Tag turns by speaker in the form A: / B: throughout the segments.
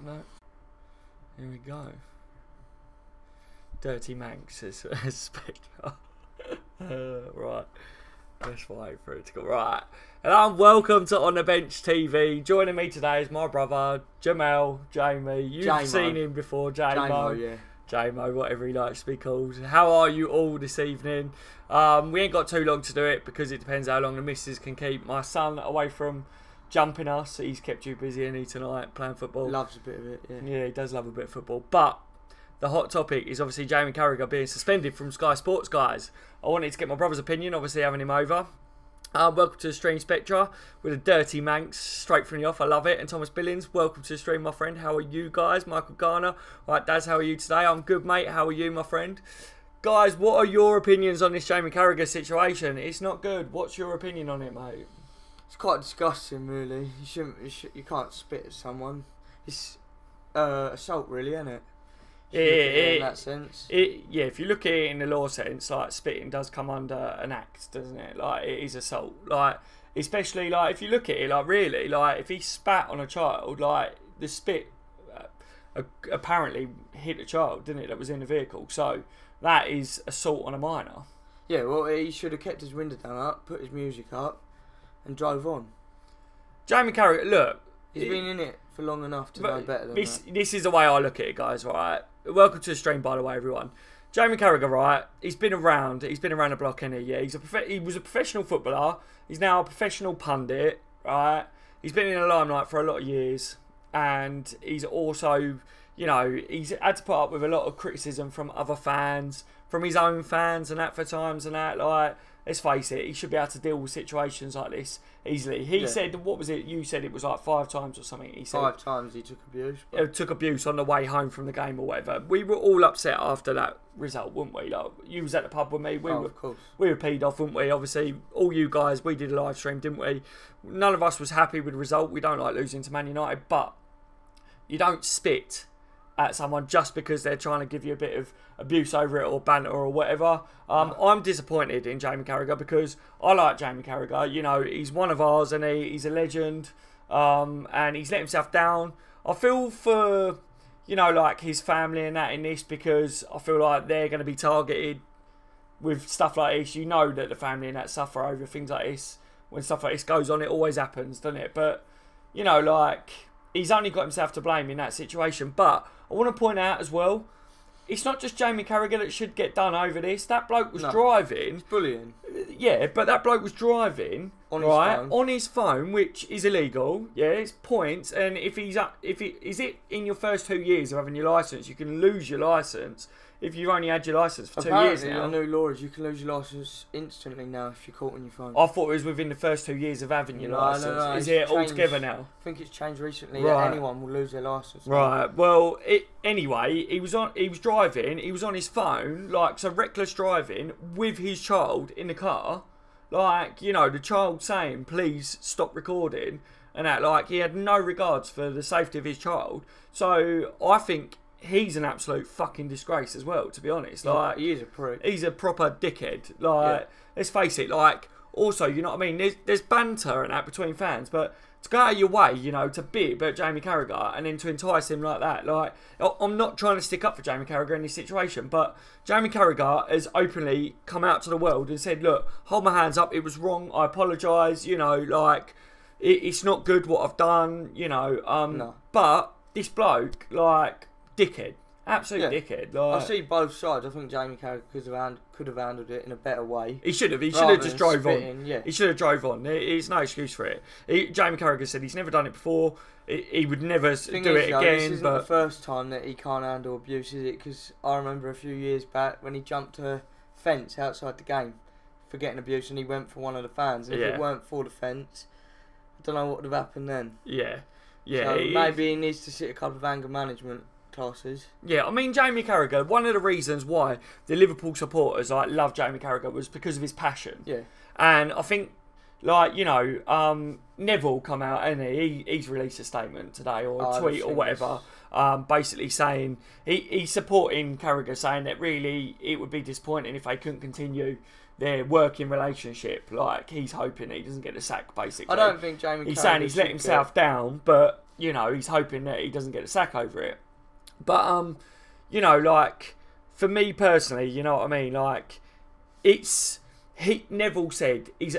A: No. Here we go. Dirty Manx is Spectre. Right. Let's wait for it to go. Right. And welcome to On The Bench TV. Joining me today is my brother, Jamel, Jamie. You've seen him before, Jamo.
B: Yeah.
A: Jamo, whatever he likes to be called. How are you all this evening? We ain't got too long to do it because it depends how long the missus can keep my son away from jumping us. He's kept you busy, ain't he, tonight, playing football?
B: Loves a bit of it, yeah.
A: Yeah, he does love a bit of football. But the hot topic is obviously Jamie Carragher being suspended from Sky Sports, guys. I wanted to get my brother's opinion, obviously having him over. Welcome to the stream, Spectra, with a dirty Manx, straight from the off. I love it. And Thomas Billings, welcome to the stream, my friend. How are you guys? Michael Garner. Right, Daz, how are you today? I'm good, mate. How are you, my friend? Guys, what are your opinions on this Jamie Carragher situation? It's not good. What's your opinion on it, mate?
B: It's quite disgusting, really. You can't spit at someone. It's assault, really, isn't it? In that sense.
A: Yeah, if you look at it in the law sense, like spitting does come under an act, doesn't it? Like it is assault. Like especially like if you look at it, like really, like if he spat on a child, like the spit apparently hit a child, didn't it? That was in the vehicle. So that is assault on a minor.
B: Yeah, well, he should have kept his window down up, put his music up, and drove on.
A: Jamie Carragher, look,
B: he's been in it for long enough to know better than that.
A: This is the way I look at it, guys. Right. Welcome to the stream, by the way, everyone. Jamie Carragher, right? He's been around the block, hasn't he? Yeah, he was a professional footballer. He's now a professional pundit, right? He's been in the limelight for a lot of years, and he's also, you know, he's had to put up with a lot of criticism from other fans, from his own fans, and that for times and that. Like, let's face it, he should be able to deal with situations like this easily. He said, what was it? You said it was like 5 times or something. He said
B: 5 times he took abuse.
A: Took abuse on the way home from the game or whatever. We were all upset after that result, weren't we? Like, you was at the pub with me.
B: Of course.
A: We were peed off, weren't we? Obviously, all you guys, we did a live stream, didn't we? None of us was happy with the result. We don't like losing to Man United, but you don't spit at someone just because they're trying to give you a bit of abuse over it or banter or whatever. I'm disappointed in Jamie Carragher because I like Jamie Carragher. You know, he's one of ours and he's a legend, and he's let himself down. I feel for, you know, like his family and that in this because I feel like they're going to be targeted with stuff like this. You know that the family and that suffer over things like this. When stuff like this goes on, it always happens, doesn't it? But, you know, like, he's only got himself to blame in that situation. But I want to point out as well, it's not just Jamie Carragher that should get done over this. That bloke was driving.
B: It's bullying.
A: Yeah, but that bloke was driving on his phone, which is illegal. Yeah, it's points. And is it in your first 2 years of having your licence, you can lose your licence if you've only had your licence for 2 years now.
B: The new law is you can lose your licence instantly now if you're caught on your phone.
A: I thought it was within the first 2 years of having your licence.
B: No,
A: is it all together now?
B: I think it's changed recently that anyone will lose their licence.
A: Right. Well, anyway, he was driving. He was on his phone, like, so reckless driving with his child in the car. Like, you know, the child saying, please stop recording. And that, like, he had no regards for the safety of his child. So, I think he's an absolute fucking disgrace as well, to be honest. Like,
B: he is a prick.
A: He's a proper dickhead. Like, let's face it, like, also, you know what I mean? There's banter and that between fans, but to go out of your way, you know, to bib at Jamie Carragher and then to entice him like that, like, I'm not trying to stick up for Jamie Carragher in this situation, but Jamie Carragher has openly come out to the world and said, look, hold my hands up, it was wrong, I apologise, you know, like, it's not good what I've done, you know,
B: no.
A: But this bloke, like, dickhead. Absolute dickhead. Like,
B: I see both sides. I think Jamie Carragher could have handled it in a better way.
A: He should have. He should have just drove on.
B: Yeah.
A: He should have drove on. There's no excuse for it. Jamie Carragher said he's never done it before. He would never do it again.
B: This isn't the first time that he can't handle abuse, is it? Because I remember a few years back when he jumped a fence outside the game for getting abuse, and he went for one of the fans. And if it weren't for the fence, I don't know what would have happened then.
A: Yeah.
B: So maybe he needs to sit a couple of anger management classes.
A: Yeah, I mean, Jamie Carragher, one of the reasons why the Liverpool supporters love Jamie Carragher was because of his passion.
B: Yeah.
A: And I think like, you know, Neville come out and he's released a statement today or a tweet or whatever, basically saying he's supporting Carragher, saying that really it would be disappointing if they couldn't continue their working relationship. Like, he's hoping he doesn't get the sack, basically.
B: I don't think Jamie Carragher,
A: he's saying he's let himself down, but, you know, he's hoping that he doesn't get the sack over it. But, you know, like, for me personally, you know what I mean? Like, Neville said he's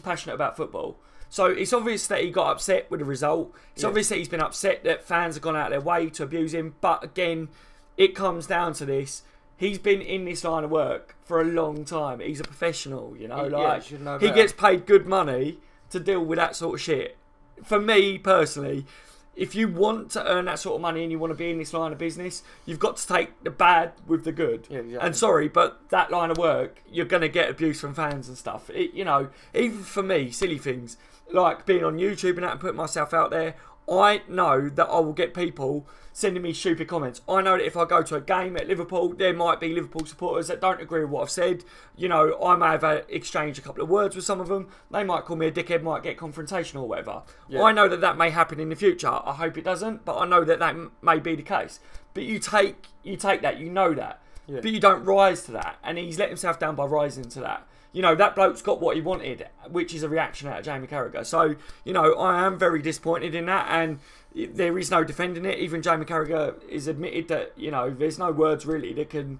A: passionate about football. So it's obvious that he got upset with the result. It's obvious that he's been upset that fans have gone out of their way to abuse him. But again, it comes down to this. He's been in this line of work for a long time. He's a professional, you know. He gets paid good money to deal with that sort of shit. For me personally, if you want to earn that sort of money and you want to be in this line of business, you've got to take the bad with the good. Yeah, exactly. And sorry, but that line of work, you're going to get abuse from fans and stuff. You know, even for me, silly things like being on YouTube and that and putting myself out there, I know that I will get people sending me stupid comments. I know that if I go to a game at Liverpool, there might be Liverpool supporters that don't agree with what I've said. You know, I may have exchanged a couple of words with some of them. They might call me a dickhead, might get confrontational or whatever. Yeah. I know that that may happen in the future. I hope it doesn't, but I know that that may be the case. But you take that, you know that. Yeah. But you don't rise to that. And he's let himself down by rising to that. You know, that bloke's got what he wanted, which is a reaction out of Jamie Carragher. So, you know, I am very disappointed in that, and there is no defending it. Even Jamie Carragher is admitted that, you know, there's no words really that can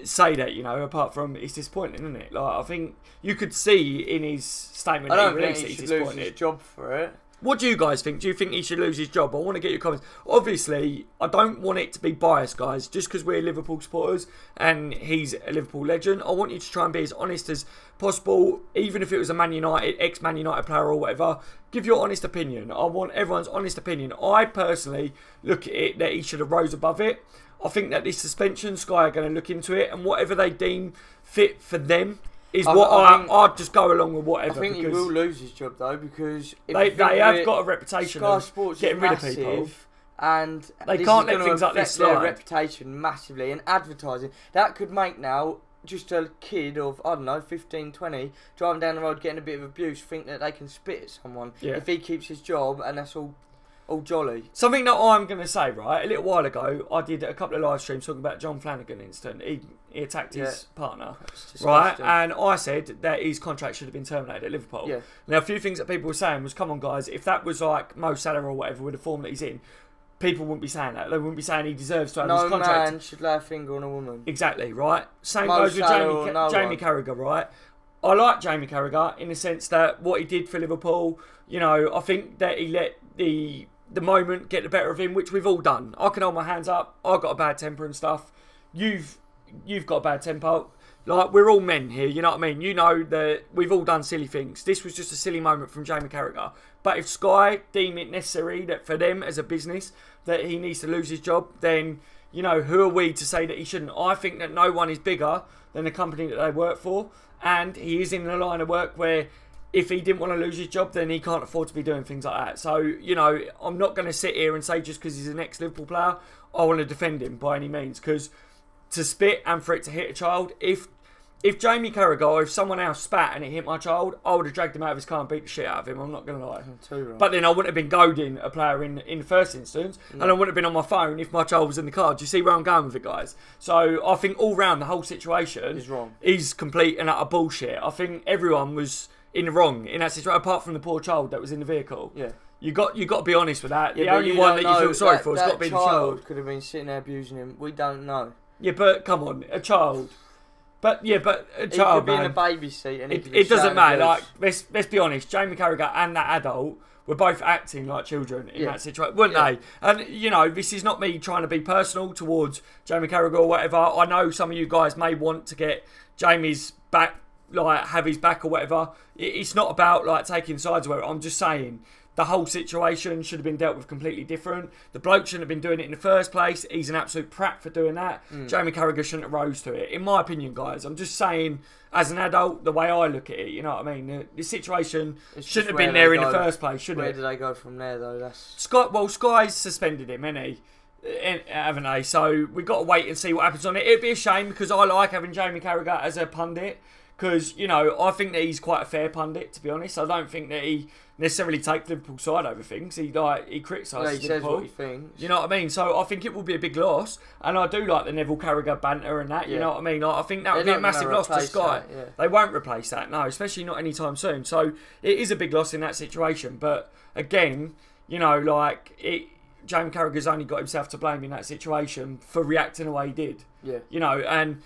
A: say that, you know, apart from it's disappointing, isn't it? Like, I think you could see in his statement that he released that he's disappointed.
B: Lose his job for it.
A: What do you guys think? Do you think he should lose his job? I want to get your comments. Obviously, I don't want it to be biased, guys. Just because we're Liverpool supporters and he's a Liverpool legend, I want you to try and be as honest as possible. Even if it was a Man United, ex-Man United player or whatever, give your honest opinion. I want everyone's honest opinion. I personally look at it that he should have rose above it. I think that this suspension, Sky are going to look into it, and whatever they deem fit for them is I'd just go along with whatever.
B: I think he will lose his job though, because
A: they have got a reputation
B: Sky
A: of
B: Sports
A: getting rid of people,
B: and
A: they can't let things like this slide.
B: Their reputation massively, and advertising that could make now just a kid of, I don't know, 15, 20 driving down the road getting a bit of abuse think that they can spit at someone if he keeps his job, and that's all jolly.
A: Something that I'm going to say, right, a little while ago, I did a couple of live streams talking about John Flanagan incident. He attacked his partner, right? And I said that his contract should have been terminated at Liverpool. Yeah. Now, a few things that people were saying was, come on, guys, if that was like Mo Salah or whatever with the form that he's in, people wouldn't be saying that. They wouldn't be saying he deserves to have his contract.
B: No man should lay a finger on a woman.
A: Exactly, right? Same goes with Jamie Carragher, right? I like Jamie Carragher in the sense that what he did for Liverpool, you know, I think that he let the moment get the better of him, which we've all done. I can hold my hands up. I've got a bad temper and stuff. You've got a bad temper. Like, we're all men here, you know what I mean? You know that we've all done silly things. This was just a silly moment from Jamie Carragher. But if Sky deem it necessary that for them as a business that he needs to lose his job, then, you know, who are we to say that he shouldn't? I think that no one is bigger than the company that they work for. And he is in a line of work where if he didn't want to lose his job, then he can't afford to be doing things like that. So, you know, I'm not going to sit here and say just because he's an ex-Liverpool player, I want to defend him by any means. Because to spit and for it to hit a child, if Jamie Carragher or if someone else spat and it hit my child, I would have dragged him out of his car and beat the shit out of him. I'm not going to lie. But then I wouldn't have been goading a player in the first instance. No. And I wouldn't have been on my phone if my child was in the car. Do you see where I'm going with it, guys? So I think all round the whole situation
B: is wrong.
A: Is complete and utter bullshit. I think everyone was in the wrong in that situation, apart from the poor child that was in the vehicle. Yeah. You got to be honest with that. The only one that you feel sorry for has got to be the child.
B: Could have been sitting there abusing him. We don't know.
A: Yeah, but come on, a child. But a child,
B: he could be in a baby seat, and
A: it doesn't matter. Like, let's be honest, Jamie Carragher and that adult were both acting like children in that situation, weren't they? And you know, this is not me trying to be personal towards Jamie Carragher or whatever. I know some of you guys may want to get Jamie's back, like have his back or whatever. It's not about like taking sides or whatever. I'm just saying the whole situation should have been dealt with completely different. The bloke shouldn't have been doing it in the first place. He's an absolute prat for doing that. Jamie Carragher shouldn't have rose to it. In my opinion, guys, I'm just saying, as an adult, the way I look at it, you know what I mean? The situation shouldn't have been there in the first place, should it?
B: Where do they go from there, though?
A: Sky's suspended him, hasn't he? Haven't they? So we've got to wait and see what happens on it. It'd be a shame because I like having Jamie Carragher as a pundit, because, you know, I think that he's quite a fair pundit, to be honest. I don't think that he necessarily takes Liverpool's side over things. He criticises
B: he
A: Liverpool.
B: says what he thinks.
A: You know what I mean? So I think it will be a big loss, and I do like the Neville Carragher banter and that. You know what I mean? I think that would be a massive loss to Sky. They won't replace that, no, especially not anytime soon. So it is a big loss in that situation. But again, you know, like Jamie Carragher's only got himself to blame in that situation for reacting the way he did.
B: Yeah.
A: You know, and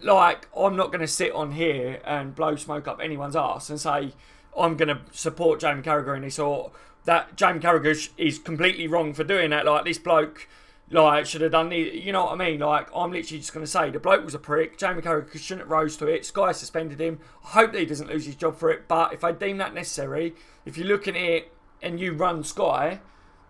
A: like, I'm not going to sit on here and blow smoke up anyone's arse and say I'm going to support Jamie Carragher in this, or that Jamie Carragher is completely wrong for doing that. Like, this bloke, like, should have done the, you know what I mean? Like, I'm literally just going to say the bloke was a prick. Jamie Carragher shouldn't have rose to it. Sky suspended him. I hope that he doesn't lose his job for it. But if they deem that necessary, if you're looking at it and you run Sky,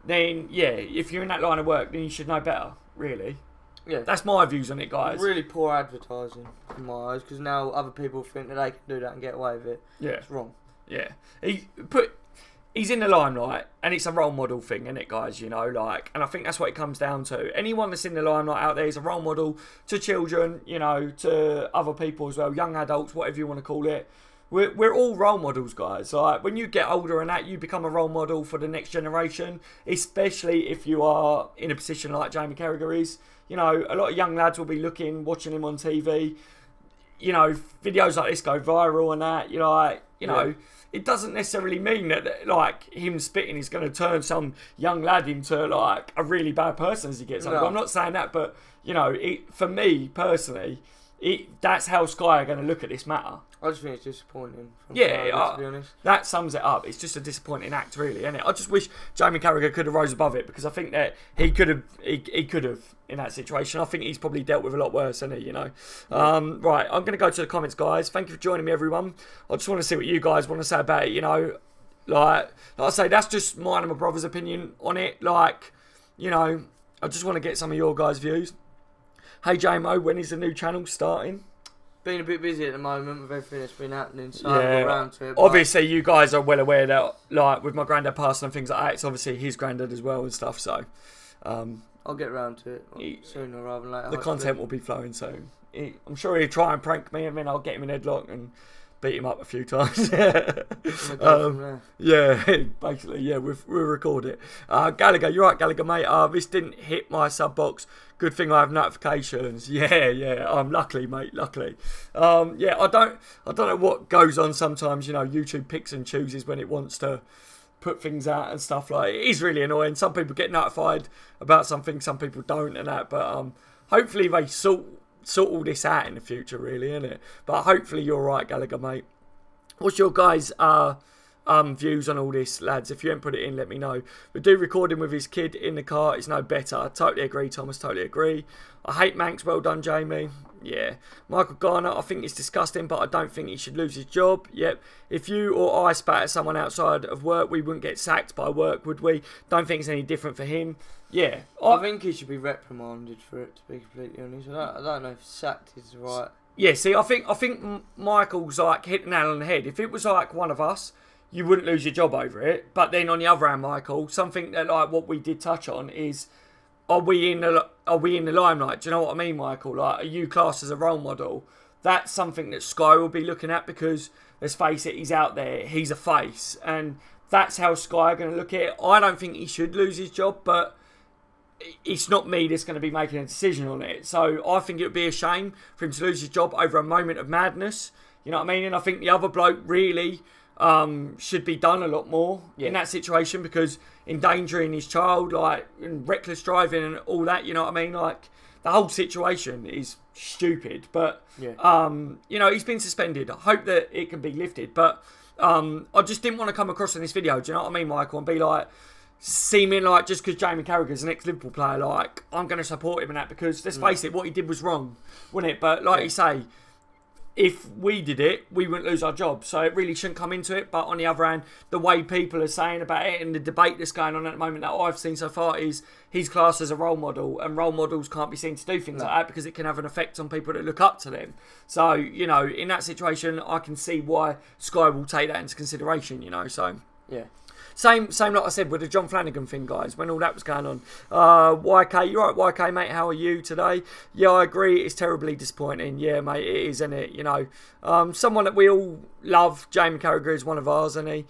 A: then yeah, if you're in that line of work, then you should know better, really.
B: Yeah,
A: that's my views on it, guys.
B: Really poor advertising in my eyes, because now other people think that they can do that and get away with it.
A: Yeah,
B: it's wrong.
A: Yeah, he's in the limelight, and it's a role model thing, isn't it, guys? You know, like, and I think that's what it comes down to. Anyone that's in the limelight out there is a role model to children, you know, to other people as well, young adults, whatever you want to call it. We're all role models, guys. Like, when you get older and that, you become a role model for the next generation, especially if you are in a position like Jamie Carragher is. You know, a lot of young lads will be watching him on TV. You know, videos like this go viral and that. You know, like, you know, it doesn't necessarily mean that, like, him spitting is going to turn some young lad into, like, a really bad person as he gets older. I'm not saying that, but, you know, for me personally, that's how Sky are going to look at this matter.
B: I just think it's disappointing.
A: To be honest, that sums it up. It's just a disappointing act, really, isn't it? I just wish Jamie Carragher could have rose above it, because I think that he could have in that situation. I think he's probably dealt with a lot worse, hasn't he? You know. Right, I'm going to go to the comments, guys. Thank you for joining me, everyone. I just want to see what you guys want to say about it. You know, like I say, that's just mine and my brother's opinion on it. Like, you know, I just want to get some of your guys' views. Hey JMO, when is the new channel starting?
B: Been a bit busy at the moment with everything that's been happening, so I haven't got around to it.
A: Obviously, you guys are well aware that, like, with my granddad passing and things like that, it's obviously his granddad as well and stuff. So,
B: I'll get around to it sooner rather than later.
A: The content will be flowing soon. I'm sure he'll try and prank me, and then I'll get him in headlock and beat him up a few times. Yeah, basically, yeah, we'll record it. Gallagher, you're right, Gallagher, mate. This didn't hit my sub box. Good thing I have notifications. Yeah. Luckily, mate. Luckily. Yeah, I don't know what goes on sometimes. You know, YouTube picks and chooses when it wants to put things out and stuff. Like, it is really annoying. Some people get notified about something, some people don't, and that. But hopefully they sort all this out in the future, really, innit? But hopefully you're right, Gallagher, mate. What's your guys' views on all this, lads? If you haven't put it in, let me know. But do recording with his kid in the car is no better. I totally agree, Thomas. Totally agree. I hate Manx. Well done, Jamie. Yeah. Michael Garner, I think it's disgusting, but I don't think he should lose his job. Yep. If you or I spat at someone outside of work, we wouldn't get sacked by work, would we? Don't think it's any different for him. Yeah.
B: I think he should be reprimanded for it, to be completely honest. I don't know if sacked is right.
A: Yeah, see, I think Michael's, like, hit the nail on the head. If it was, like, one of us, you wouldn't lose your job over it. But then on the other hand, Michael, something that, like, what we did touch on is, are we in the limelight? Do you know what I mean, Michael? Like, are you classed as a role model? That's something that Sky will be looking at, because, let's face it, he's out there, he's a face, and that's how Sky are going to look at it. I don't think he should lose his job, but it's not me that's going to be making a decision on it. So I think it would be a shame for him to lose his job over a moment of madness. You know what I mean? And I think the other bloke really should be done a lot more in that situation, because endangering his child, like, and reckless driving and all that, you know what I mean? Like, the whole situation is stupid. But, you know, he's been suspended. I hope that it can be lifted. But I just didn't want to come across in this video, do you know what I mean, Michael? And be like, seeming like just because Jamie Carragher's an ex-Liverpool player, like, I'm going to support him in that, because, let's face it, what he did was wrong, wasn't it? But like you say, if we did it, we wouldn't lose our job. So it really shouldn't come into it. But on the other hand, the way people are saying about it and the debate that's going on at the moment that I've seen so far is he's classed as a role model, and role models can't be seen to do things like that, because it can have an effect on people that look up to them. So, you know, in that situation, I can see why Sky will take that into consideration, you know. So, yeah. Same like I said with the John Flanagan thing, guys, when all that was going on. YK, you right, YK, mate, how are you today? Yeah, I agree, it's terribly disappointing. Yeah, mate, it is, isn't it? You know, someone that we all love, Jamie Carragher, is one of ours, isn't he?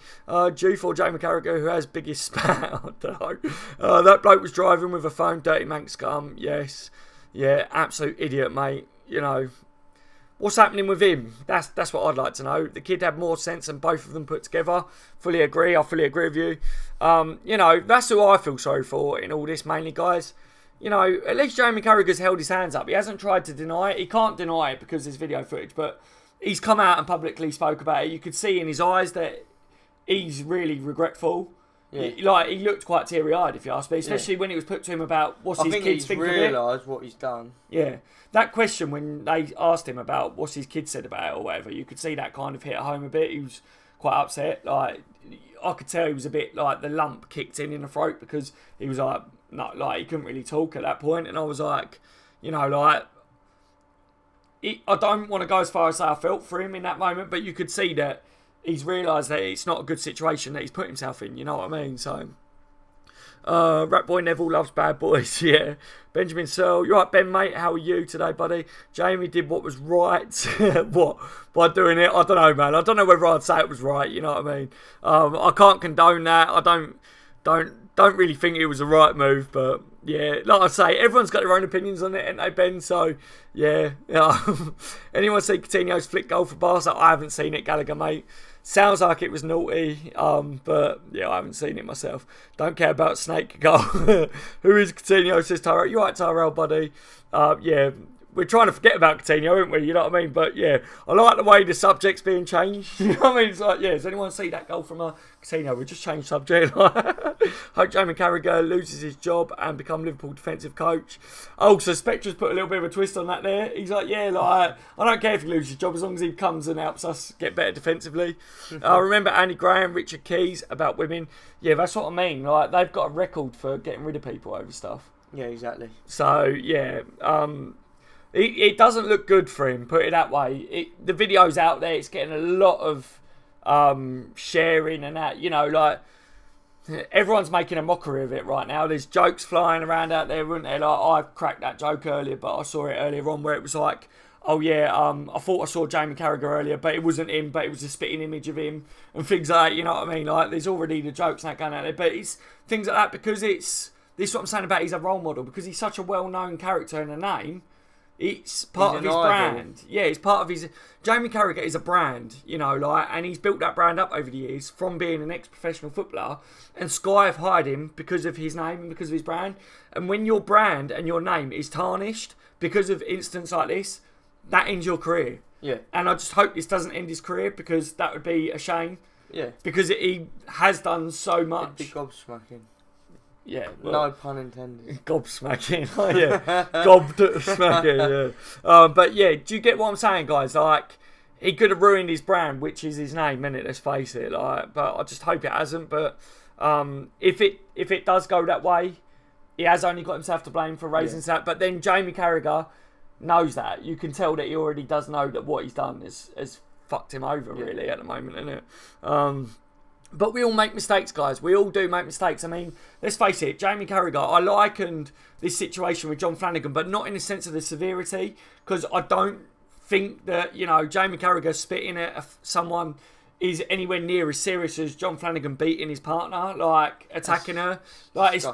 A: Juve or Jamie Carragher, who has biggest spat? I don't know. That bloke was driving with a phone, dirty mank scum, yes. Yeah, absolute idiot, mate, you know. What's happening with him? That's what I'd like to know. The kid had more sense than both of them put together. Fully agree. I fully agree with you. You know, that's who I feel sorry for in all this, mainly, guys. You know, at least Jamie Carragher's held his hands up. He hasn't tried to deny it. He can't deny it because there's video footage, but he's come out and publicly spoke about it. You could see in his eyes that he's really regretful. Yeah. Like, he looked quite teary-eyed, if you ask me, especially when it was put to him about what's his kids think of it. I think he's
B: realised what he's done.
A: Yeah. That question, when they asked him about what's his kid said about it or whatever, you could see that kind of hit home a bit. He was quite upset. Like, I could tell he was a bit like the lump kicked in the throat because he was like, no, like he couldn't really talk at that point. And I was like, you know, like, I don't want to go as far as say I felt for him in that moment, but you could see that he's realised that it's not a good situation that he's put himself in. You know what I mean? So. Rat Boy Neville loves bad boys, yeah. Benjamin Searle, you right, Ben, mate? How are you today, buddy? Jamie did what was right. What? By doing it? I don't know, man. I don't know whether I'd say it was right, you know what I mean? I can't condone that. I don't really think it was the right move, but yeah, like I say, everyone's got their own opinions on it, ain't they, Ben? So, yeah. Anyone see Coutinho's flick goal for Barca? I haven't seen it, Gallagher, mate. Sounds like it was naughty, but yeah, I haven't seen it myself. Don't care about Snake goal. Who is Coutinho, says Tyrell. You right, Tyrell, buddy? Yeah, we're trying to forget about Coutinho, aren't we? You know what I mean? But yeah, I like the way the subject's being changed. You know what I mean? It's like, yeah, does anyone see that goal from Coutinho? We just changed subject. Hope Jamie Carragher loses his job and become Liverpool defensive coach. Oh, so Spectre's put a little bit of a twist on that there. He's like, yeah, like, I don't care if he loses his job as long as he comes and helps us get better defensively. Remember Andy Graham, Richard Keys about women. Yeah, that's what I mean. Like, they've got a record for getting rid of people over stuff.
B: Yeah, exactly.
A: So, yeah, it doesn't look good for him, put it that way. The video's out there, it's getting a lot of sharing and that, you know, like, everyone's making a mockery of it right now. There's jokes flying around out there, weren't there? Like, I cracked that joke earlier, but I saw it earlier on where it was like, oh yeah, I thought I saw Jamie Carragher earlier, but it wasn't him, but it was a spitting image of him and things like that, you know what I mean? Like, there's already the jokes and that going out there, but it's things like that because this is what I'm saying about he's a role model, because he's such a well-known character and a name. It's part of his brand. Yeah, it's part of his... Jamie Carragher is a brand, you know, like, and he's built that brand up over the years from being an ex-professional footballer, and Sky have hired him because of his name and because of his brand. And when your brand and your name is tarnished because of incidents like this, that ends your career. Yeah. And I just hope this doesn't end his career, because that would be a shame. Yeah. Because he has done so much.
B: It'd be gobsmacking.
A: Yeah,
B: well, no pun intended.
A: Gobsmacking, oh, yeah, gobsmacking, yeah. But yeah, do you get what I'm saying, guys? Like, he could have ruined his brand, which is his name, innit? Let's face it. Like, but I just hope it hasn't. But if it does go that way, he has only got himself to blame for raising that. But then Jamie Carragher knows that. You can tell that he already does know that what he's done has fucked him over, really, at the moment, innit? But we all make mistakes, guys. We all do make mistakes. I mean, let's face it, Jamie Carragher, I likened this situation with John Flanagan, but not in the sense of the severity, because I don't think that, you know, Jamie Carragher spitting at someone is anywhere near as serious as John Flanagan beating his partner, like, attacking her. Like, it's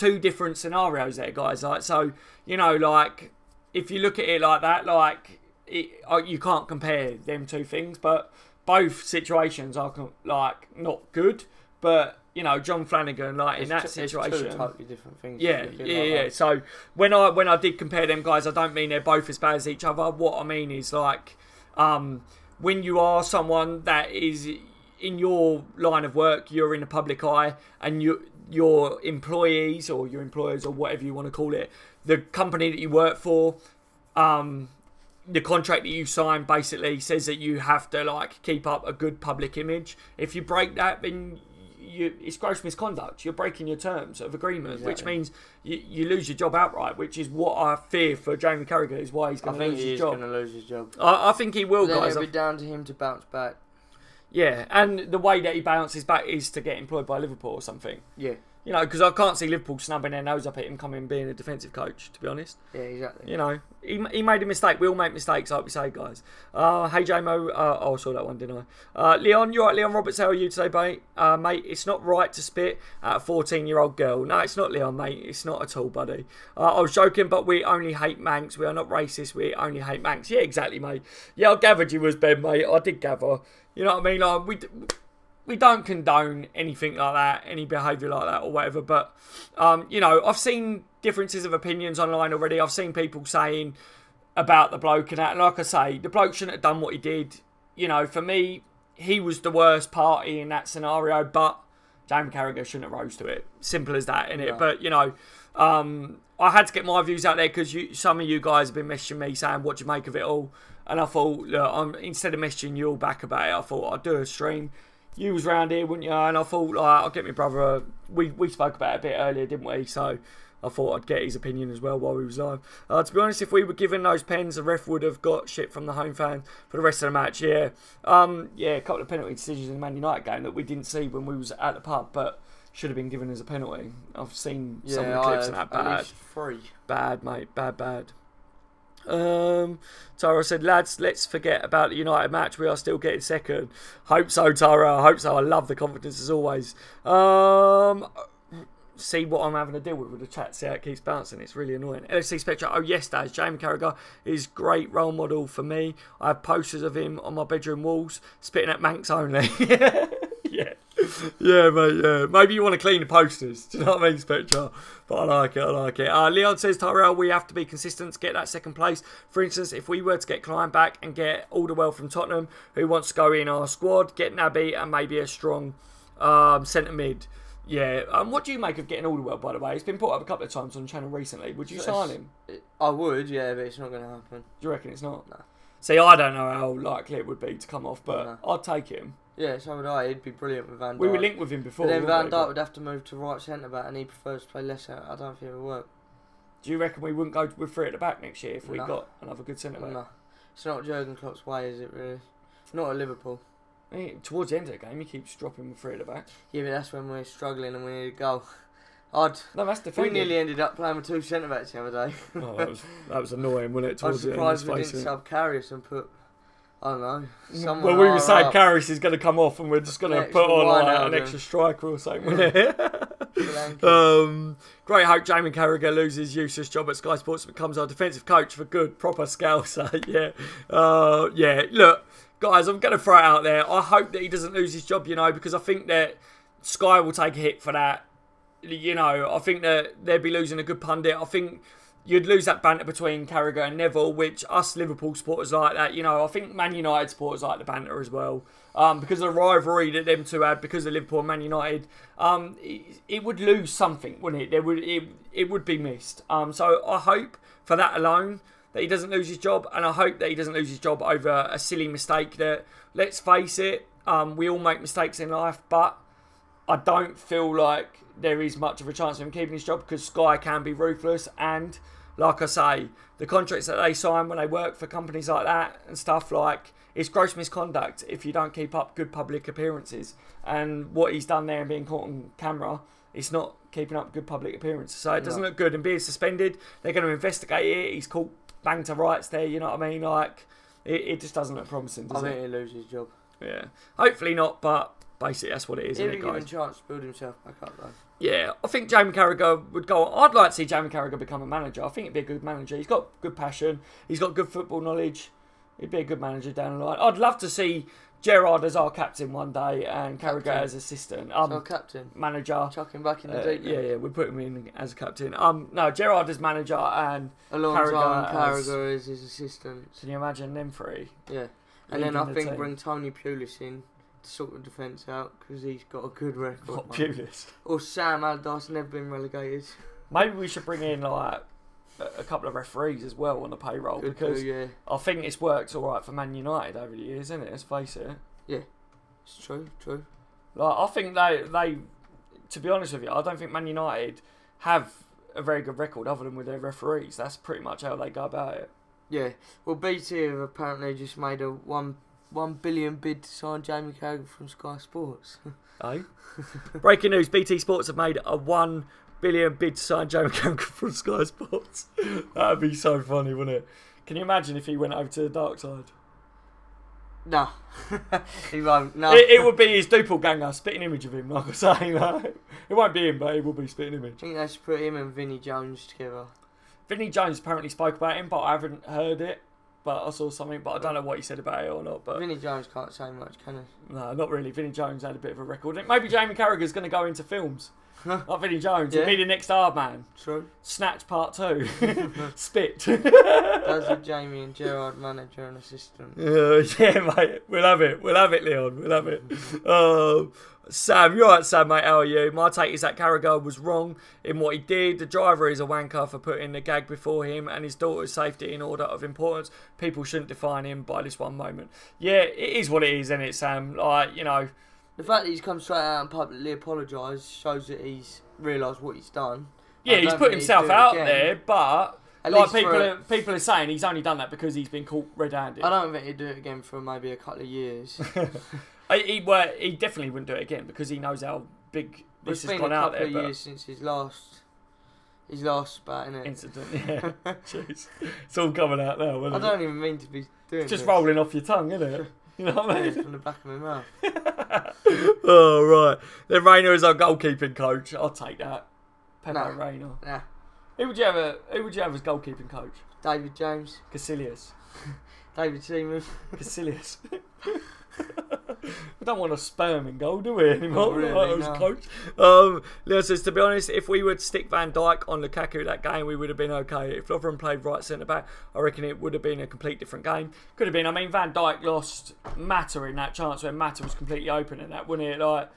A: two different scenarios there, guys. Like, so, you know, like, if you look at it like that, like, you can't compare them two things, but both situations are, like, not good, but, you know, John Flanagan, like, in that situation,
B: it's two totally different things.
A: Yeah. So when I did compare them, guys, I don't mean they're both as bad as each other. What I mean is, like, when you are someone that is in your line of work, you're in the public eye, and your employees or your employers or whatever you want to call it, the company that you work for, the contract that you sign basically says that you have to, like, keep up a good public image. If you break that, then it's gross misconduct. You're breaking your terms of agreement, which means you lose your job outright, which is what I fear for Jamie Carragher, is why he's going to lose his job.
B: I think he's going to lose his job.
A: I think he will, guys.
B: It'll be down to him to bounce back.
A: Yeah, and the way that he bounces back is to get employed by Liverpool or something.
B: Yeah.
A: You know, because I can't see Liverpool snubbing their nose up at him coming being a defensive coach, to be honest.
B: Yeah, exactly.
A: You know, he made a mistake. We all make mistakes, like we say, guys. Hey, JMO. I saw that one, didn't I? Leon, you all right? Leon Roberts, how are you today, mate? Mate, it's not right to spit at a 14-year-old girl. No, it's not, Leon, mate. It's not at all, buddy. I was joking, but we only hate Manx. We are not racist. We only hate Manx. Yeah, exactly, mate. Yeah, I gathered you was Ben, mate. I did gather. You know what I mean? Like, we don't condone anything like that, any behaviour like that or whatever. But, you know, I've seen differences of opinions online already. I've seen people saying about the bloke and that. And like I say, the bloke shouldn't have done what he did. You know, for me, he was the worst party in that scenario. But Jamie Carragher shouldn't have rose to it. Simple as that, innit?
B: Yeah.
A: But, you know, I had to get my views out there because some of you guys have been messaging me saying, what do you make of it all? And I thought, look, instead of messaging you all back about it, I thought I'd do a stream. You was round here, wouldn't you? And I thought, I'll get my brother. We spoke about it a bit earlier, didn't we? So I thought I'd get his opinion as well while we was live. To be honest, if we were given those pens, the ref would have got shit from the home fans for the rest of the match. Yeah, yeah, a couple of penalty decisions in the Man United game that we didn't see when we was at the pub, but should have been given as a penalty. I've seen some of the clips and that. Bad,
B: at least 3.
A: Bad, mate. Bad. Tara said, lads, let's forget about the United match. We are still getting second. Hope so, Tara. I hope so. I love the confidence as always. See what I'm having to deal with the chat. See how it keeps bouncing. It's really annoying. LFC Spectre. Oh, yes, Daz. Jamie Carragher is great role model for me. I have posters of him on my bedroom walls, spitting at Manx only. Yeah. Yeah, mate, yeah. Maybe you want to clean the posters. Do you know what I mean, Spectre? But I like it. Leon says, Tyrell, we have to be consistent to get that second place. For instance, if we were to get Klein back and get Alderweireld from Tottenham, who wants to go in our squad, get Naby and maybe a strong centre mid. Yeah. What do you make of getting Alderweireld, by the way? It's been brought up a couple of times on the channel recently. Would you sign him?
B: I would, yeah, but it's not going to happen.
A: Do you reckon it's not?
B: No.
A: See, I don't know how likely it would be to come off, but no. I'd take him.
B: Yeah, so would I. He'd be brilliant with Van Dijk.
A: We were linked with him before.
B: But then Van Dijk would have to move to right centre back, and he prefers to play left centre. I don't think it would work.
A: Do you reckon we wouldn't go with 3 at the back next year if we got another good centre back?
B: No, it's not Jurgen Klopp's way, is it really? Not at Liverpool.
A: Towards the end of the game, he keeps dropping with 3 at the back.
B: Yeah, but that's when we're struggling and we need a goal.
A: No, that's defending.
B: We nearly ended up playing with 2 centre backs the other day.
A: Oh, that was annoying, wasn't it?
B: I was surprised we didn't sub Carragher and put. I don't know.
A: Well, we were saying Carragher is going to come off and we're just going to put on an extra striker or something. Great hope Jamie Carragher loses useless job at Sky Sports and becomes our defensive coach for good, proper scouser. Yeah. Yeah, look, guys, I'm going to throw it out there. I hope that he doesn't lose his job, because I think that Sky will take a hit for that. I think that they'd be losing a good pundit. I think you'd lose that banter between Carragher and Neville, which us Liverpool supporters like that. I think Man United supporters like the banter as well. Because of the rivalry that them two had, because of Liverpool and Man United, it would lose something, wouldn't it? It would be missed. So I hope for that alone that he doesn't lose his job, and I hope that he doesn't lose his job over a silly mistake that, let's face it, we all make mistakes in life, but I don't feel like there is much of a chance of him keeping his job because Sky can be ruthless, and like I say, the contracts that they sign when they work for companies like that and stuff, like, it's gross misconduct if you don't keep up good public appearances. And what he's done there and being caught on camera, it's not keeping up good public appearances. So it doesn't look good. And being suspended, they're going to investigate it. He's caught bang to rights there, you know what I mean? Like, it just doesn't look promising, does it?
B: I think he'll lose his job.
A: Yeah. Hopefully not, but basically that's what it is, isn't it, guys?
B: He'll give him a chance to build himself back up, though.
A: Yeah, I think Jamie Carragher would go on. I'd like to see Jamie Carragher become a manager. I think he'd be a good manager. He's got good passion. He's got good football knowledge. He'd be a good manager down the line. I'd love to see Gerrard as our captain one day and Carragher as assistant.
B: So captain?
A: Manager.
B: Chuck him back in the deep end.
A: Yeah, we put him in as captain. No, Gerrard as manager and
B: Carragher as his assistant.
A: Can you imagine them 3?
B: Yeah. And then I think bring Tony Pulis in to sort the defence out because he's got a good record.
A: What, Pulis?
B: Or Sam Allardyce, never been relegated.
A: Maybe we should bring in like a couple of referees as well on the payroll because I think it's worked all right for Man United over the years, isn't it? Let's face it.
B: Yeah, it's true.
A: Like, I think they, to be honest with you, I don't think Man United have a very good record other than with their referees. That's pretty much how they go about it.
B: Yeah, well, BT have apparently just made a £1 1 billion bid to sign Jamie Carragher from Sky Sports.
A: Oh. Breaking news, BT Sports have made a 1 billion bid to sign Jamie Carragher from Sky Sports. That'd be so funny, wouldn't it? Can you imagine if he went over to the dark side?
B: No. He won't, no.
A: It would be his doppelganger, spitting image of him, like I say. Like, it won't be him, but it will be spitting image.
B: I think they should put him and Vinnie Jones together.
A: Vinnie Jones apparently spoke about him, but I haven't heard it. But I saw something, but I don't know what he said about it or not. But
B: Vinnie Jones can't say much, can he?
A: No, not really. Vinnie Jones had a bit of a record. Maybe Jamie Carragher's going to go into films. Like Vinnie Jones. Yeah. He'll be the next hard man.
B: True.
A: Snatch Part 2. Spit.
B: That's with Jamie and Gerard, manager and assistant.
A: Yeah, mate. We'll have it. We'll have it, Leon. We'll have it. Sam, you're right, Sam, mate. How are you? My take is that Carragher was wrong in what he did. The driver is a wanker for putting the gag before him and his daughter's safety in order of importance. People shouldn't define him by this one moment. Yeah, it is what it is, isn't it, Sam? Like, you know.
B: The fact that he's come straight out and publicly apologised shows that he's realised what he's done.
A: Yeah, he's put himself out there, but like people are saying he's only done that because he's been caught red-handed.
B: I don't think he'd do it again for maybe a couple of years.
A: He definitely wouldn't do it again because he knows how big this has gone out there.
B: It's been a couple of years since his last spat, innit?
A: Incident, yeah. Jeez. It's all coming out now, isn't it?
B: I don't even mean to be doing
A: it's just rolling off your tongue, isn't it? You know what I mean?
B: From the back of my mouth.
A: Oh, right. Then Rayner is our goalkeeping coach. I'll take that. Pepe Rayner.
B: Nah.
A: Who would you have as goalkeeping coach?
B: David James.
A: Casillas.
B: David Seaman.
A: Casillas. We don't want a sperm in goal, do we, anymore?
B: Not really,
A: no. Coach. Leo says, to be honest, if we would stick Van Dijk on Lukaku that game, we would have been okay. If Lovren played right centre-back, I reckon it would have been a complete different game. Could have been. I mean, Van Dijk lost Mata in that chance when Mata was completely open in that, wouldn't it? Like,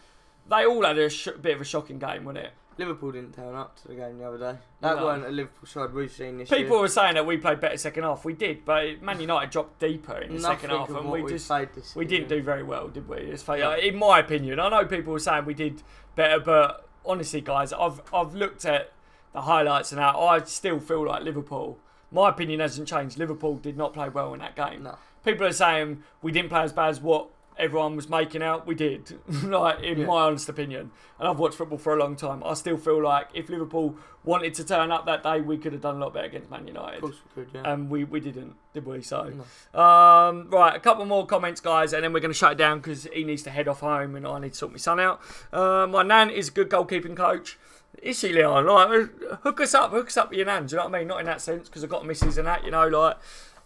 A: they all had a bit of a shocking game, wouldn't it?
B: Liverpool didn't turn up to the game the other day. That weren't a Liverpool side we've seen this year.
A: People were saying that we played better second half. We did, but Man United dropped deeper in the second half, and we didn't do very well, did we? In my opinion, I know people were saying we did better, but honestly, guys, I've looked at the highlights and that. I still feel like Liverpool. My opinion hasn't changed. Liverpool did not play well in that game.
B: No.
A: People are saying we didn't play as bad as what everyone was making out. We did, like in my honest opinion. And I've watched football for a long time. I still feel like if Liverpool wanted to turn up that day, we could have done a lot better against Man United.
B: Of course we could, yeah.
A: And we didn't, did we? So,
B: no.
A: Right, a couple more comments, guys, and then we're going to shut it down because he needs to head off home and I need to sort my son out. My nan is a good goalkeeping coach. Is she, Leon? Like, hook us up with your nan. Do you know what I mean? Not in that sense because I've got misses and that, you know, like.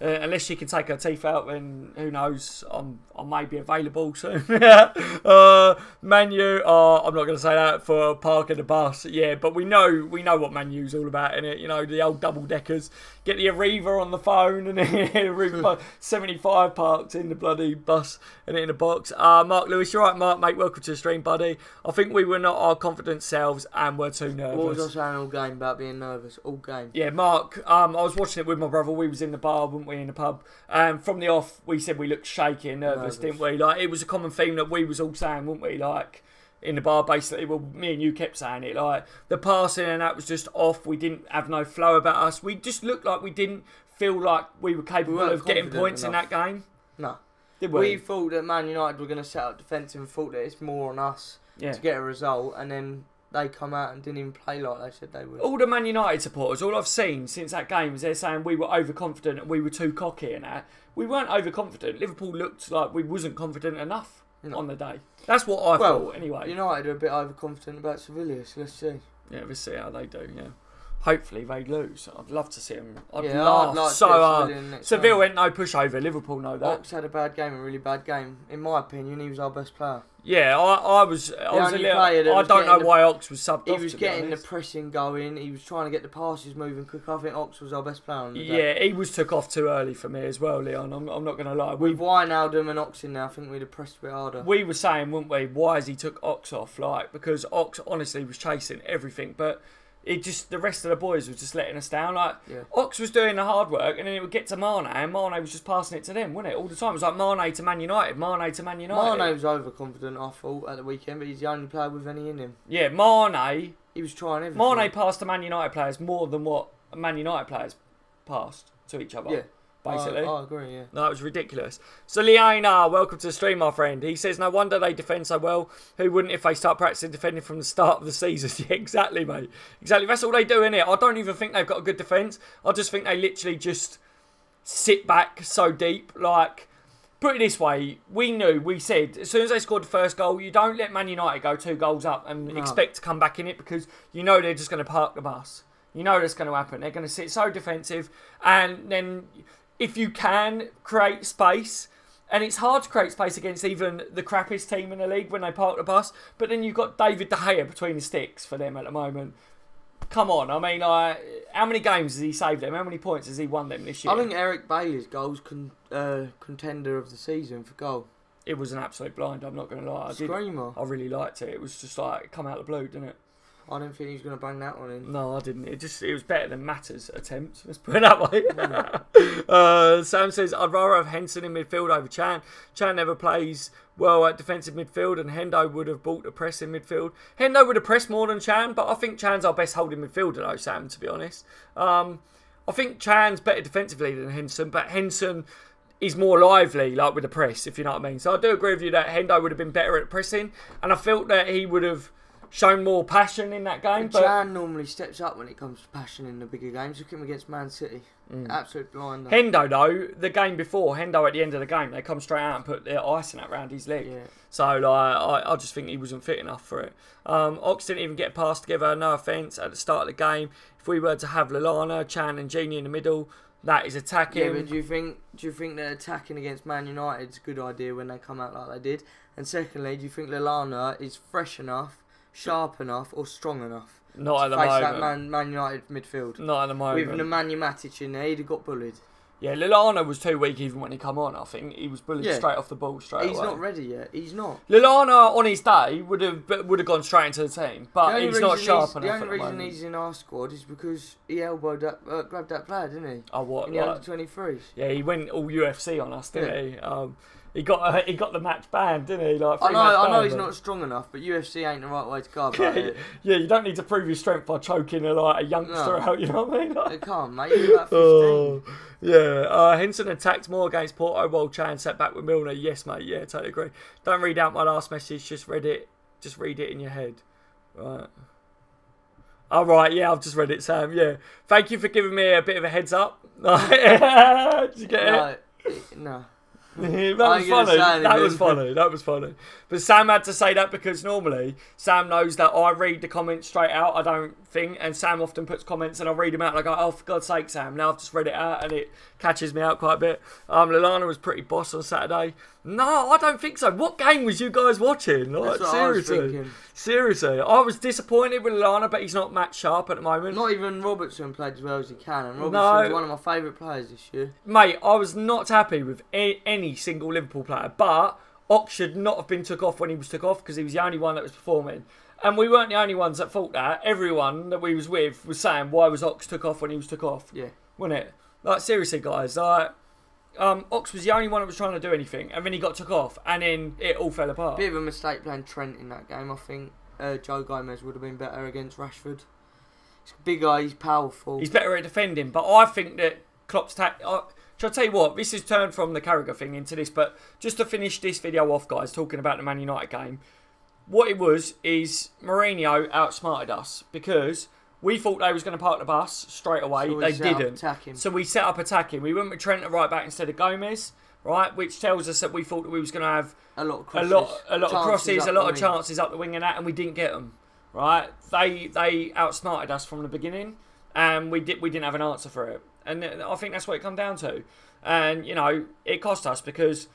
A: Unless she can take her teeth out, then who knows? I may be available soon. Man U, I'm not going to say that for parking the bus. Yeah, but we know what Man U's all about, innit? You know, the old double deckers. Get the Arriva on the phone and Arriva 75 parked in the bloody bus and in the box. Mark Lewis, you're right, Mark, mate. Welcome to the stream, buddy. I think we were not our confident selves and were too nervous.
B: What was I saying all game about being nervous? All game.
A: Yeah, Mark. I was watching it with my brother. We was in the bar, weren't we, in the pub? From the off, we said we looked shaky and nervous, didn't we? Like, it was a common theme that we was all saying, weren't we? Like, in the bar, basically, well, me and you kept saying it. Like, the passing and that was just off. We didn't have no flow about us. We just looked like we didn't feel like we were capable of getting points enough in that game.
B: No.
A: Did we?
B: We thought that Man United were going to set up defensive and thought that it's more on us to get a result, and then they come out and didn't even play like they said they would. All
A: the Man United supporters, all I've seen since that game is they're saying we were overconfident and we were too cocky and that. We weren't overconfident. Liverpool looked like we wasn't confident enough on the day. That's what I thought anyway.
B: United are a bit overconfident about Sevilla, so let's see.
A: Yeah, we'll see how they do, yeah. Hopefully they lose. I'd love to see them. I'd
B: like
A: so hard. Seville went no pushover. Liverpool know that.
B: Ox had a bad game, a really bad game. In my opinion, he was our best player.
A: Yeah, I don't know why Ox was subbed off.
B: He was getting the pressing going. He was trying to get the passes moving quick. I think Ox was our best player on the day.
A: Yeah, he was took off too early for me as well, Leon. I'm not going to lie.
B: With Wijnaldum and Ox in there, I think we'd have pressed a bit harder.
A: We were saying, weren't we, why has he took Ox off? Like, because Ox honestly was chasing everything, but the rest of the boys was just letting us down. Like, Ox was doing the hard work, and then it would get to Mane, and Mane was just passing it to them, wasn't it? All the time. It was like Mane to Man United, Mane to Man United.
B: Mane was overconfident, I thought, at the weekend, but he's the only player with any in him.
A: Yeah, Mane.
B: He was trying everything.
A: Mane passed to Man United players more than what Man United players passed to each other.
B: Yeah.
A: basically.
B: I agree, yeah.
A: No, it was ridiculous. So Liana, welcome to the stream, my friend. He says, no wonder they defend so well. Who wouldn't if they start practicing defending from the start of the season? Yeah, exactly, mate. Exactly. That's all they do, innit? I don't even think they've got a good defence. I just think they literally just sit back so deep. Like, put it this way, we said, as soon as they scored the first goal, you don't let Man United go 2 goals up and expect to come back in it, because you know they're just going to park the bus. You know that's going to happen. They're going to sit so defensive, and then if you can create space, and it's hard to create space against even the crappiest team in the league when they park the bus, but then you've got David De Gea between the sticks for them at the moment. Come on, I mean, how many games has he saved them? How many points has he won them this year?
B: I think Eric Bailey's goal's contender of the season for goal.
A: It was an absolute blind, I'm not going to lie.
B: Screamer.
A: I really liked it. It was just like, come out of the blue, didn't it?
B: I didn't think he was going to bang that one in.
A: No, I didn't. It was better than Matter's attempt. Let's put it that way. Sam says, I'd rather have Henson in midfield over Chan. Chan never plays well at defensive midfield, and Hendo would have bought the press in midfield. Hendo would have pressed more than Chan, but I think Chan's our best holding midfielder though, Sam, to be honest. I think Chan's better defensively than Henson, but Henson is more lively, like with the press, if you know what I mean. So I do agree with you that Hendo would have been better at pressing, and I felt that he would have shown more passion in that game. But
B: Chan normally steps up when it comes to passion in the bigger games. Look at him against Man City. Absolute blinder.
A: Hendo, though, the game before, Hendo at the end of the game, they come straight out and put their icing around his leg. Yeah. So like, I just think he wasn't fit enough for it. Ox didn't even get a pass together, no offence, at the start of the game. If we were to have Lallana, Chan and Genie in the middle, that is attacking.
B: Yeah, but do you think that attacking against Man United is a good idea when they come out like they did? And secondly, do you think Lallana is fresh enough, sharp enough or strong enough
A: not
B: to
A: at the
B: face
A: moment.
B: that Man United midfield?
A: Not at the moment.
B: With Nemanja Matic in there, he'd have got bullied.
A: Yeah, Lallana was too weak even when he come on, I think. He was bullied straight off the ball straight away.
B: He's not ready yet. He's not.
A: Lallana, on his day, would have gone straight into the team. But he's not sharp enough.
B: The only reason he's in our squad is because he elbowed that, grabbed that player, didn't he?
A: Oh, what?
B: In the under-23s.
A: Yeah, he went all UFC on us, didn't he? He got the match banned, didn't he? Like,
B: I know he's not strong enough, but UFC ain't the right way to go about it.
A: Yeah, you don't need to prove your strength by choking a youngster out, you know what I mean?
B: They can't, mate. You're about 15.
A: Yeah, Henson attacked more against Porto while Chan sat back with Milner. Yes, mate, yeah, totally agree. Don't read out my last message, just read it in your head. Right. Alright, yeah, I've just read it, Sam, yeah. Thank you for giving me a bit of a heads up. Did you get it?
B: No.
A: That was funny. But Sam had to say that because normally Sam knows that I read the comments straight out. I don't think, and Sam often puts comments and I read them out and I go, oh, for God's sake, Sam, now I've just read it out, and it catches me out quite a bit. Lallana was pretty boss on Saturday. No, I don't think so. What game was you guys watching? Like, seriously, I was disappointed with Lallana, but he's not match sharp at the moment.
B: Not even Robertson played as well as he can, and Robertson's one of my favourite players this year.
A: Mate, I was not happy with any single Liverpool player, but Ox should not have been took off when he was took off because he was the only one that was performing. And we weren't the only ones that thought that. Everyone that we was with was saying, why was Ox took off when he was took off?
B: Yeah.
A: Wasn't it? Like, seriously, guys, like, Ox was the only one that was trying to do anything, and then he got took off, and then it all fell apart.
B: Bit of a mistake playing Trent in that game. I think Joe Gomez would have been better against Rashford. He's bigger, he's powerful.
A: He's better at defending, but I think that Klopp's shall I tell you what, this has turned from the Carragher thing into this, but just to finish this video off, guys, talking about the Man United game, what it was is Mourinho outsmarted us because we thought they was going to park the bus straight away.
B: So
A: they didn't. So we set up attacking. We went with Trent at right back instead of Gomez, right? Which tells us that we thought that we was going to have
B: a lot of
A: chances up the wing and that, and we didn't get them, right? They outsmarted us from the beginning, and we didn't have an answer for it. And I think that's what it come down to. And, you know, it cost us because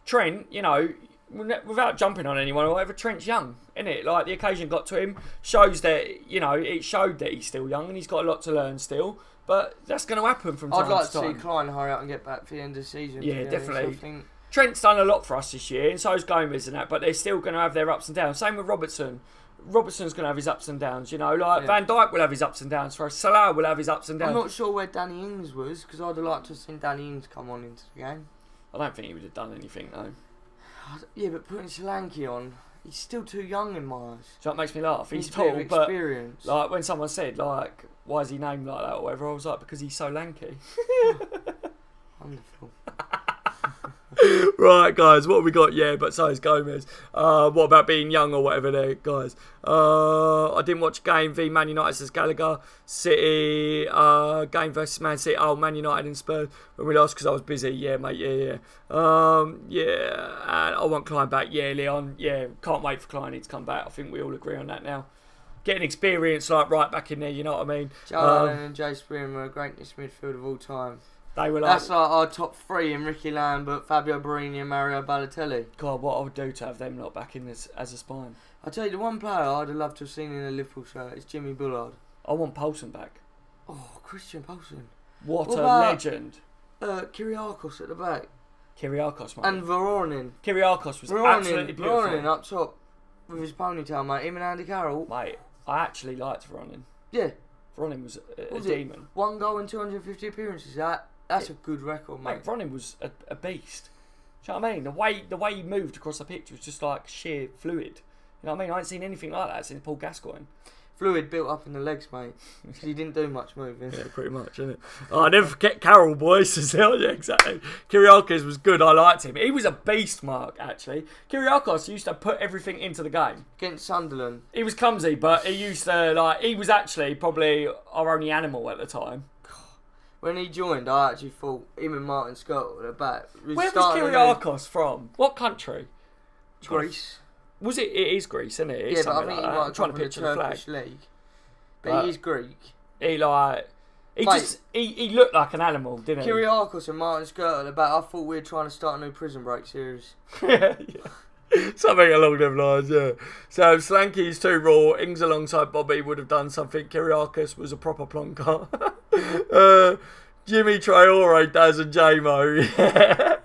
A: Trent, you know, without jumping on anyone or whatever, Trent's young, isn't it? Like, the occasion got to him, shows that, you know, it showed that he's still young and he's got a lot to learn still. But that's going to happen from time to time.
B: I'd like to see Klein hurry up and get back for the end of the season.
A: Yeah, definitely. Trent's done a lot for us this year, and so's Gomez and that, but they're still going to have their ups and downs. Same with Robertson. Robertson's going to have his ups and downs, you know. Like, Van Dijk will have his ups and downs for us. Salah will have his ups and downs.
B: I'm not sure where Danny Ings was, because I'd have liked to have seen Danny Ings come on into the game.
A: I don't think he would have done anything, though.
B: Yeah, but putting Solanke on, he's still too young in my eyes.
A: So that makes me laugh. He's tall, but like when someone said, like, why is he named like that or whatever, I was like, because he's so lanky.
B: Wonderful.
A: Right, guys, what have we got? Yeah, but so is Gomez. What about being young or whatever there, guys? I didn't watch a game v Man United, says Gallagher. City, game versus Man City. Oh, Man United and Spurs. When we lost because I was busy. Yeah, mate, yeah. Yeah, and I want Klein back. Yeah, Leon. Yeah, can't wait for Klein to come back. I think we all agree on that now. Getting experience like right back in there, you know what I mean?
B: Joe Allen and Jay Spearman were a greatest midfield of all time.
A: They were like,
B: that's like our top three in Ricky Lambert, Fabio Borini and Mario Balotelli.
A: God, what I would do to have them not back in this as a spine.
B: I'll tell you, the one player I'd have loved to have seen in a Liverpool shirt is Jimmy Bullard.
A: I want Poulsen back.
B: Oh, Christian Poulsen.
A: What a legend.
B: Kyriakos at the back.
A: Kyriakos, mate.
B: And Voronin.
A: Kyriakos was absolutely beautiful.
B: Voronin up top with his ponytail, mate. Him and Andy Carroll.
A: Mate, I actually liked Voronin.
B: Yeah.
A: Voronin was a demon.
B: 1 goal in 250 appearances. That's a good record, mate.
A: Voronin was a beast. Do you know what I mean? The way he moved across the pitch was just like sheer fluid. You know what I mean? I ain't seen anything like that since Paul Gascoigne.
B: Fluid built up in the legs, mate. Because he didn't do much moving.
A: Yeah, pretty much, isn't it? Oh, I never forget Carroll, boys. Yeah, exactly. Kyriakos was good. I liked him. He was a beast, Mark, actually. Kyriakos used to put everything into the game.
B: Against Sunderland.
A: He was clumsy, but he used to, like, he was actually probably our only animal at the time.
B: When he joined, I actually thought him and Martin Scott were the back.
A: Where was Kyriakos from? What country?
B: Greece.
A: Was it? It is Greece, isn't it? It
B: yeah, but I think he might have come from the Turkish league. But he is Greek.
A: He looked like an animal, didn't he?
B: Kyriakos and Martin Scott at the back. I thought we were trying to start a new Prison Break series.
A: Yeah. Something along them lines, yeah. So Slanky's too raw. Ings alongside Bobby would have done something. Kyriakos was a proper plonker. Jimmy Traore, Daz and J-Mo. Yeah.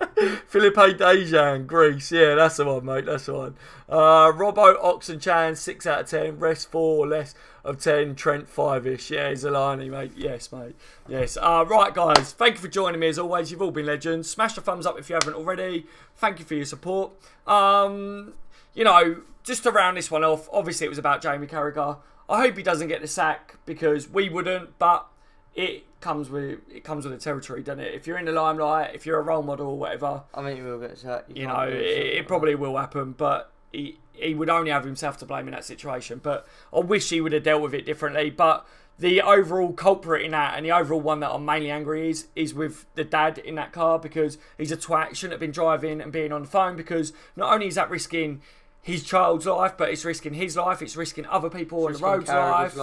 A: Philippe Dejan, Greece. Yeah, that's the one, mate. That's the one. Robbo, Oxenchan, 6 out of 10. Rest 4 or less of 10. Trent 5-ish. Yeah, Zalani, mate. Yes, mate. Yes. Right, guys. Thank you for joining me as always. You've all been legends. Smash the thumbs up if you haven't already. Thank you for your support. You know, just to round this one off, obviously it was about Jamie Carragher. I hope he doesn't get the sack because we wouldn't, but it comes with the territory, doesn't it? If you're in the limelight, if you're a role model or whatever,
B: I mean, he will get sacked.
A: You know, it probably will happen, but he would only have himself to blame in that situation. But I wish he would have dealt with it differently. But the overall culprit in that, and the overall one that I'm mainly angry is with the dad in that car because he's a twat. He shouldn't have been driving and being on the phone because not only is that risking his child's life, but it's risking his life, it's risking other people on the road's life.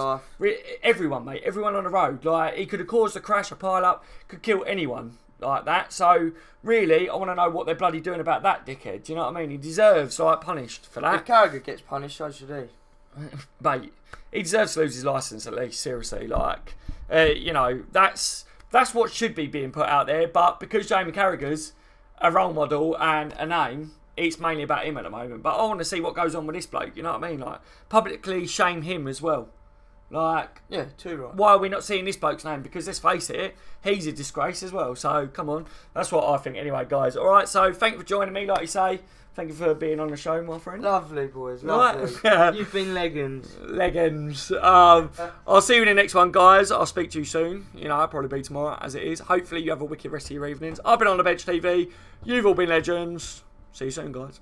A: Everyone, mate, everyone on the road. Like, he could have caused a crash, a pile-up, could kill anyone like that. So, really, I want to know what they're bloody doing about that dickhead. Do you know what I mean? He deserves, like, punished for that.
B: If Carragher gets punished, so should he.
A: Mate, he deserves to lose his licence at least, seriously. Like, you know, that's what should be being put out there. But because Jamie Carragher's a role model and a name, it's mainly about him at the moment. But I want to see what goes on with this bloke, you know what I mean? Like, publicly shame him as well. Like,
B: yeah, too right.
A: Why are we not seeing this bloke's name? Because let's face it, he's a disgrace as well. So, come on. That's what I think anyway, guys. Alright, so thank you for joining me, like you say. Thank you for being on the show, my friend.
B: Lovely, boys. Lovely.
A: Right.
B: You've been legends.
A: Legends. I'll see you in the next one, guys. I'll speak to you soon. You know, I'll probably be tomorrow, as it is. Hopefully you have a wicked rest of your evenings. I've been on the bench TV. You've all been legends. See you soon, guys.